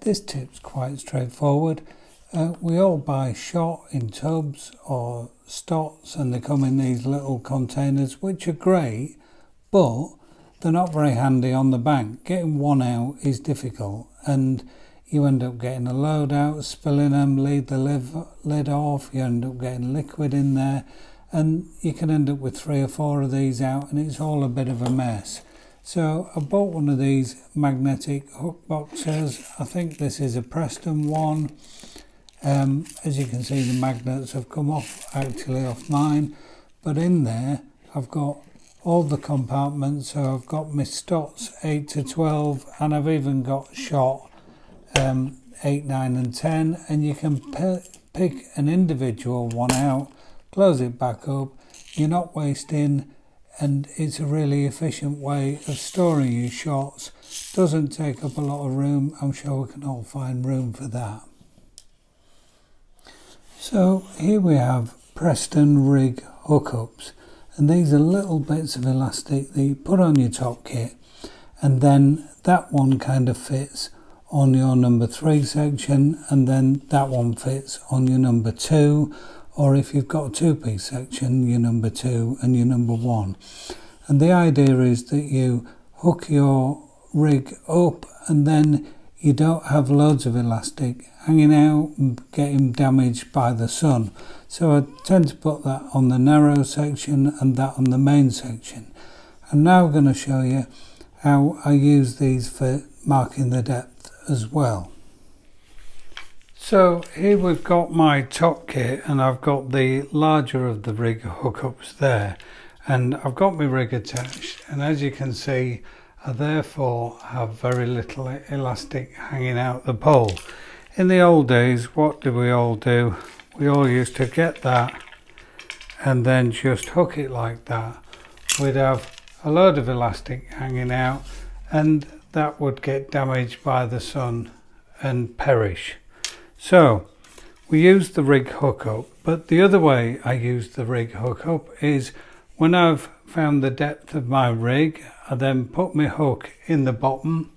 This tip's quite straightforward. We all buy shot in tubs or Stotz, and they come in these little containers, which are great, but they're not very handy on the bank. Getting one out is difficult, and you end up getting a load out, spilling them, leave the lid off, you end up getting liquid in there, and you can end up with 3 or 4 of these out, and it's all a bit of a mess. So I bought one of these magnetic hook boxes. I think this is a Preston one. As you can see, the magnets have come off mine, but in there I've got all the compartments. So I've got my Stotz 8 to 12, and I've even got shot 8, 9 and 10, and you can pick an individual one out, close it back up. You're not wasting, and it's a really efficient way of storing your shots. Doesn't take up a lot of room. I'm sure we can all find room for that. So here we have Preston rig hookups, and these are little bits of elastic that you put on your top kit, and then that one kind of fits on your number 3 section, and then that one fits on your number 2, or if you've got a 2-piece section, your number 2 and your number 1. And the idea is that you hook your rig up, and then you don't have loads of elastic hanging out and getting damaged by the sun. So I tend to put that on the narrow section and that on the main section. I'm now going to show you how I use these for marking the depth as well. So here we've got my top kit, and I've got the larger of the rig hookups there, and I've got my rig attached, and as you can see, I therefore have very little elastic hanging out the pole. In the old days, what did we all do? We all used to get that and then just hook it like that. We'd have a load of elastic hanging out, and that would get damaged by the sun and perish. So we use the rig hookup, but the other way I use the rig hookup is when I've found the depth of my rig, I then put my hook in the bottom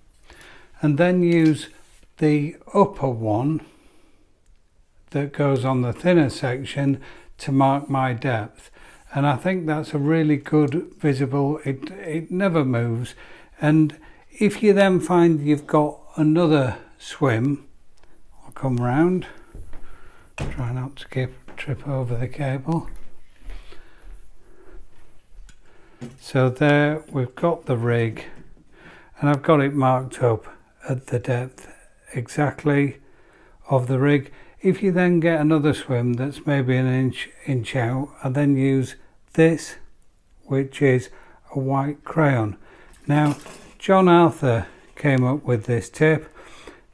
and then use the upper one that goes on the thinner section to mark my depth. And I think that's a really good visible, it never moves. And if you then find you've got another swim, I'll come round, try not to trip over the cable. So there we've got the rig, and I've got it marked up at the depth exactly of the rig. If you then get another swim that's maybe an inch out, I then use this, which is a white crayon. Now John Arthur came up with this tip.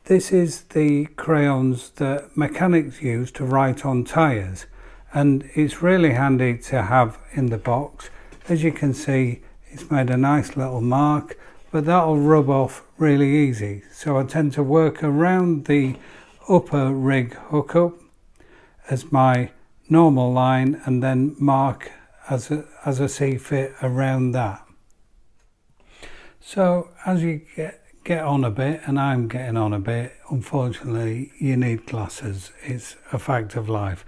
This is the crayons that mechanics use to write on tyres, and it's really handy to have in the box. As you can see, it's made a nice little mark, but that'll rub off really easy. So I tend to work around the upper rig hookup as my normal line, and then mark as I see fit around that. So as you get on a bit, and I'm getting on a bit, unfortunately you need glasses. It's a fact of life.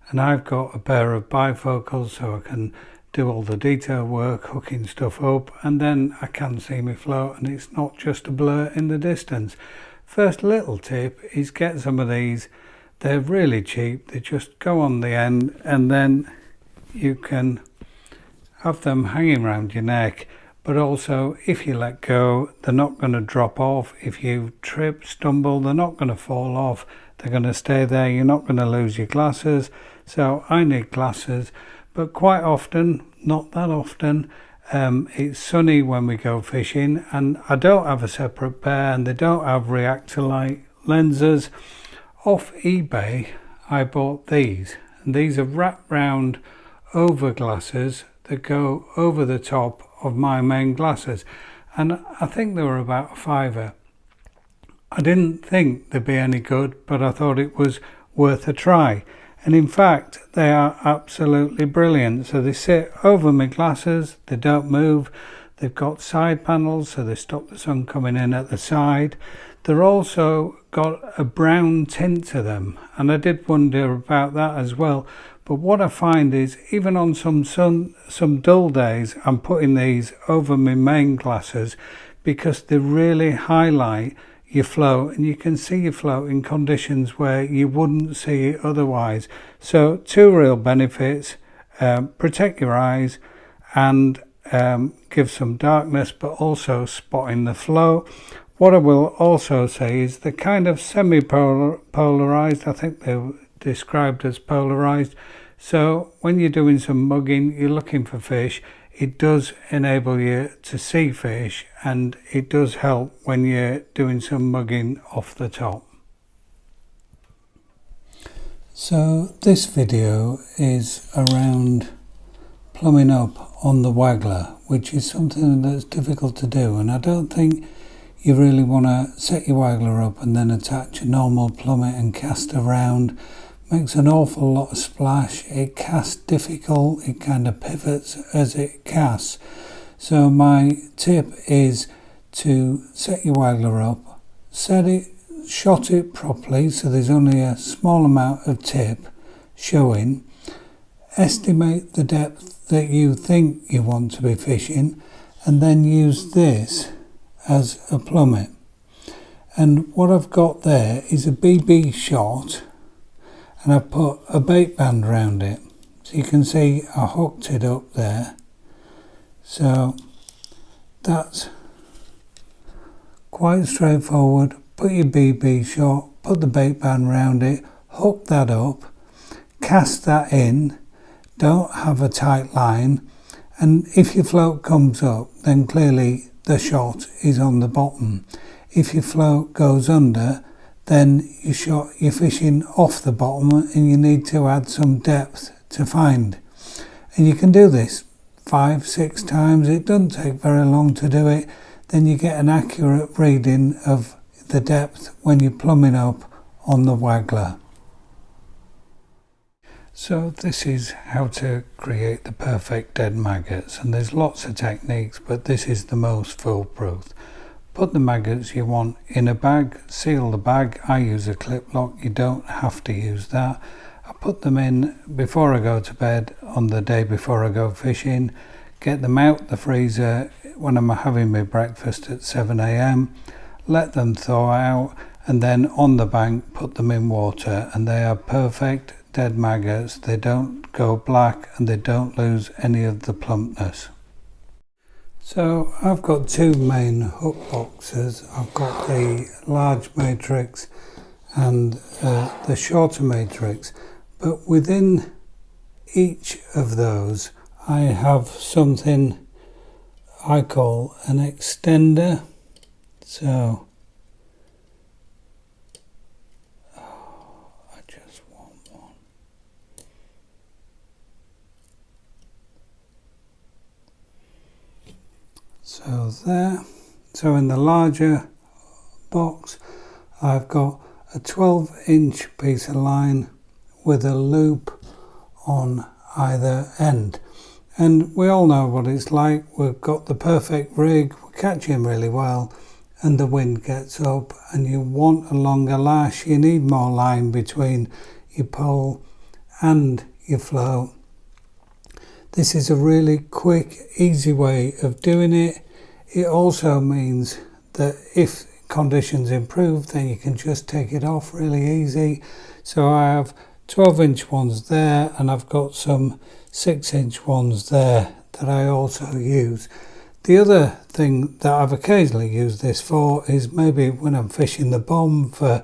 And I've got a pair of bifocals so I can do all the detail work, hooking stuff up, and then I can see me float, and it's not just a blur in the distance. First little tip is get some of these. They're really cheap. They just go on the end, and then you can have them hanging around your neck. But also, if you let go, they're not going to drop off. If you trip, stumble, they're not going to fall off. They're going to stay there. You're not going to lose your glasses. So I need glasses. But quite often, not that often, it's sunny when we go fishing, and I don't have a separate pair, and they don't have reactor light lenses. Off eBay, I bought these, and these are wrapped round over glasses that go over the top of my main glasses, and I think they were about a £5. I didn't think they'd be any good, but I thought it was worth a try. And in fact, they are absolutely brilliant. So they sit over my glasses, they don't move, They've got side panels, so they stop the sun coming in at the side. They're also got a brown tint to them, and I did wonder about that as well. But what I find is, even on some dull days, I'm putting these over my main glasses because they really highlight your flow, and you can see your flow in conditions where you wouldn't see it otherwise. So two real benefits: protect your eyes and give some darkness, but also spotting the flow. What I will also say is they're kind of semi-polarized. I think they're described as polarized. So when you're doing some mugging, you're looking for fish, it does enable you to see fish, and it does help when you're doing some mugging off the top. So this video is around plumbing up on the Waggler, which is something that's difficult to do, and I don't think you really want to set your Waggler up and then attach a normal plummet and cast around. Makes an awful lot of splash. It casts difficult, it kind of pivots as it casts. So my tip is to set your Waggler up, shot it properly so there's only a small amount of tip showing, estimate the depth that you think you want to be fishing, and then use this as a plummet. And what I've got there is a BB shot, and I've put a bait band around it. So you can see I hooked it up there. So that's quite straightforward. Put your BB shot, put the bait band around it, hook that up, cast that in, don't have a tight line, and if your float comes up, then clearly the shot is on the bottom. If your float goes under, then you're fishing off the bottom, and you need to add some depth to find. And you can do this 5-6 times. It doesn't take very long to do it. Then you get an accurate reading of the depth when you're plumbing up on the Waggler. So this is how to create the perfect dead maggots, and there's lots of techniques, but this is the most foolproof. Put the maggots you want in a bag, seal the bag. I use a clip lock, you don't have to use that. I put them in before I go to bed on the day before I go fishing, get them out the freezer when I'm having my breakfast at 7 AM, let them thaw out, and then on the bank put them in water, and they are perfect dead maggots. They don't go black and they don't lose any of the plumpness. So I've got two main hook boxes. I've got the large matrix and the shorter matrix, but within each of those I have something I call an extender. So I just want one. So there. So in the larger box I've got a 12-inch piece of line with a loop on either end. And we all know what it's like. We've got the perfect rig, we're catching really well, and the wind gets up and you want a longer lash. You need more line between your pole and your float. This is a really quick, easy way of doing it. It also means that if conditions improve, then you can just take it off really easy. So I have 12-inch ones there, and I've got some 6-inch ones there that I also use. The other thing that I've occasionally used this for is maybe when I'm fishing the bomb for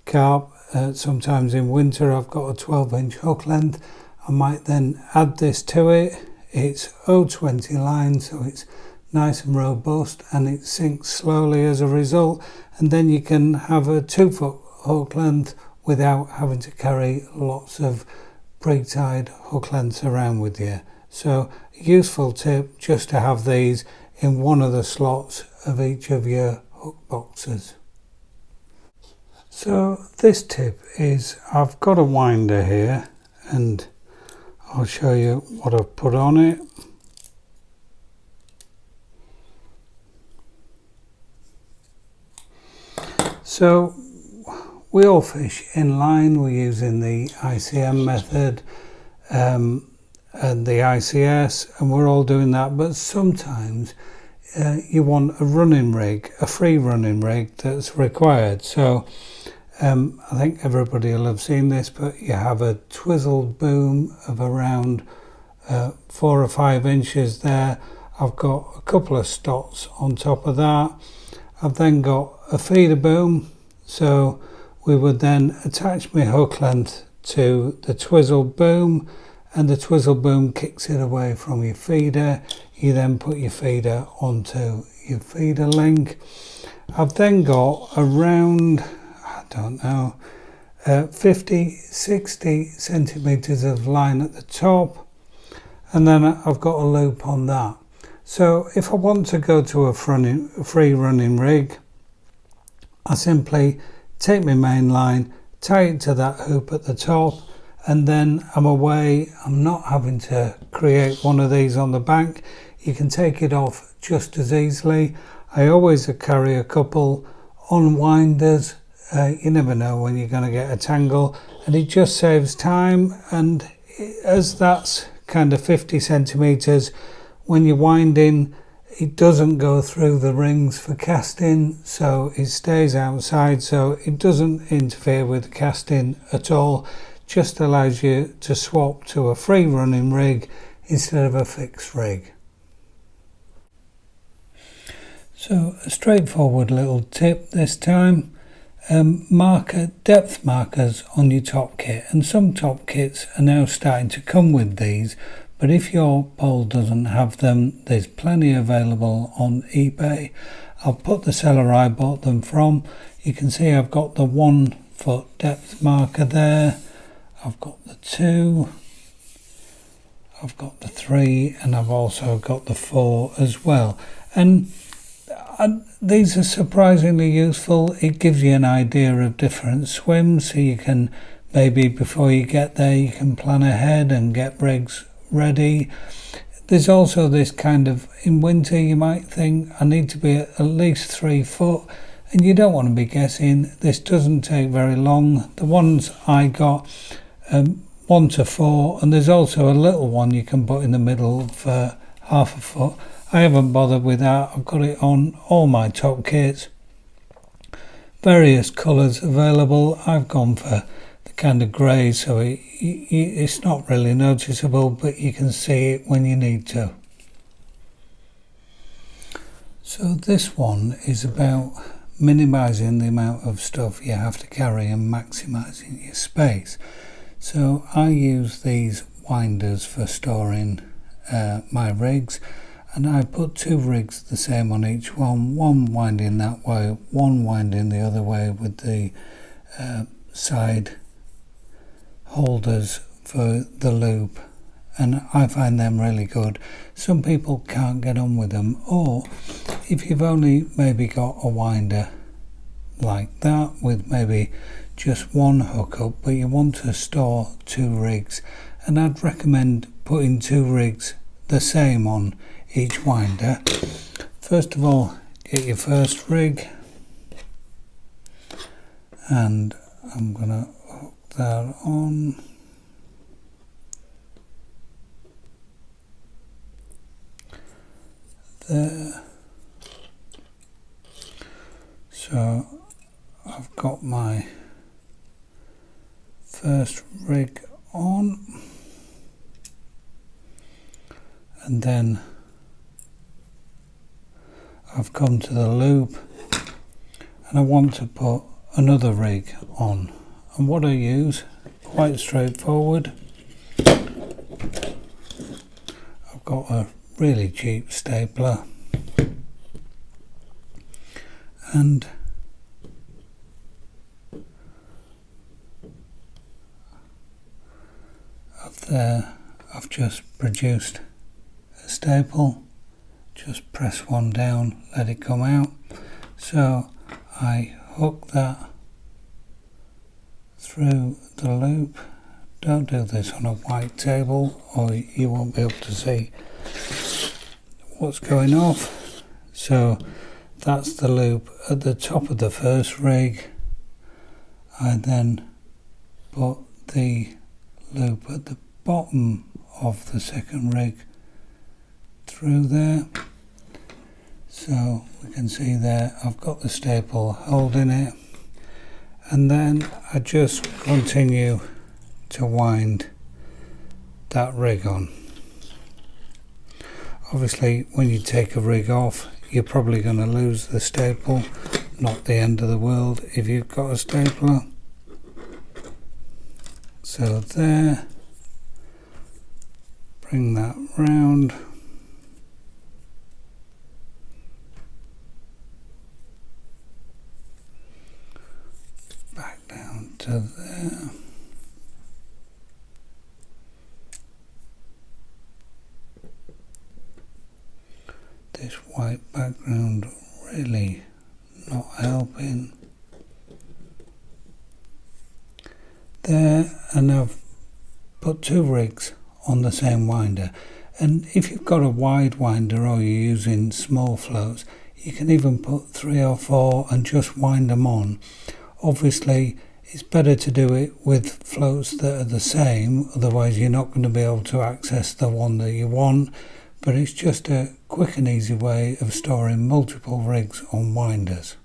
carp. Sometimes in winter I've got a 12-inch hook length. I might then add this to it. It's 020 line, so it's nice and robust, and it sinks slowly as a result, and then you can have a 2-foot hook length without having to carry lots of pre-tied hook lengths around with you. So a useful tip just to have these in one of the slots of each of your hook boxes. So this tip is, I've got a winder here and I'll show you what I've put on it. So we all fish in line. We're using the ICM method and the ICS, and we're all doing that. But sometimes you want a running rig, a free running rig that's required. So I think everybody will have seen this, but you have a twizzled boom of around 4 or 5 inches there. I've got a couple of Stotz on top of that. I've then got a feeder boom, so we would then attach my hook length to the twizzled boom, and the twizzled boom kicks it away from your feeder. You then put your feeder onto your feeder link. I've then got around, I don't know, 50, 60 centimetres of line at the top, and then I've got a loop on that. So if I want to go to a free running rig, I simply take my main line, tie it to that hoop at the top, and then I'm away. I'm not having to create one of these on the bank. You can take it off just as easily. I always carry a couple unwinders. You never know when you're going to get a tangle, and it just saves time. And as that's kind of 50 centimetres, when you're winding, it doesn't go through the rings for casting, so it stays outside, so it doesn't interfere with casting at all. Just allows you to swap to a free running rig instead of a fixed rig. So a straightforward little tip this time. Depth markers on your top kit, and some top kits are now starting to come with these, but if your pole doesn't have them, there's plenty available on eBay. I'll put the seller I bought them from. You can see I've got the 1 foot depth marker there, I've got the 2, I've got the 3, and I've also got the 4 as well. And these are surprisingly useful. It gives you an idea of different swims, so you can maybe before you get there you can plan ahead and get rigs ready. There's also this kind of, in winter you might think I need to be at least 3 foot, and you don't want to be guessing. This doesn't take very long. The ones I got 1 to 4, and there's also a little one you can put in the middle for half a foot. I haven't bothered with that. I've got it on all my top kits. Various colours available. I've gone for the kind of grey, so it's not really noticeable, but you can see it when you need to. So this one is about minimising the amount of stuff you have to carry and maximising your space. So I use these winders for storing my rigs, and I put 2 rigs the same on each one winding that way, one winding the other way with the side holders for the loop, and I find them really good. Some people can't get on with them, or if you've only maybe got a winder like that with maybe just 1 hookup, but you want to store 2 rigs, and I'd recommend putting 2 rigs the same on each winder. First of all, get your first rig, and I'm going to hook that on. There. So I've got my first rig on, and then I've come to the loop and I want to put another rig on, and what I use, quite straightforward. I've got a really cheap stapler, and up there I've just produced a staple. Just press one down, let it come out. So I hook that through the loop. Don't do this on a white table or you won't be able to see what's going off. So that's the loop at the top of the first rig. I then put the loop at the bottom of the second rig through there. So we can see there I've got the staple holding it, and then I just continue to wind that rig on. Obviously when you take a rig off, you're probably going to lose the staple. Not the end of the world if you've got a stapler. So there, bring that round, back down to there. This white background really not helping. There, and I've put two rigs on the same winder, and if you've got a wide winder or you're using small floats, you can even put 3 or 4 and just wind them on. Obviously it's better to do it with floats that are the same, otherwise you're not going to be able to access the one that you want, but it's just a quick and easy way of storing multiple rigs on winders.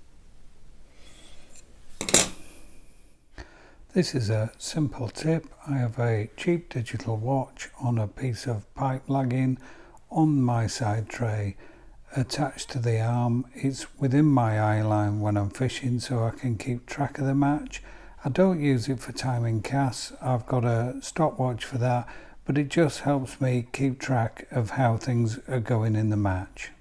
This is a simple tip. I have a cheap digital watch on a piece of pipe lagging on my side tray attached to the arm. It's within my eye line when I'm fishing, so I can keep track of the match. I don't use it for timing casts. I've got a stopwatch for that, but it just helps me keep track of how things are going in the match.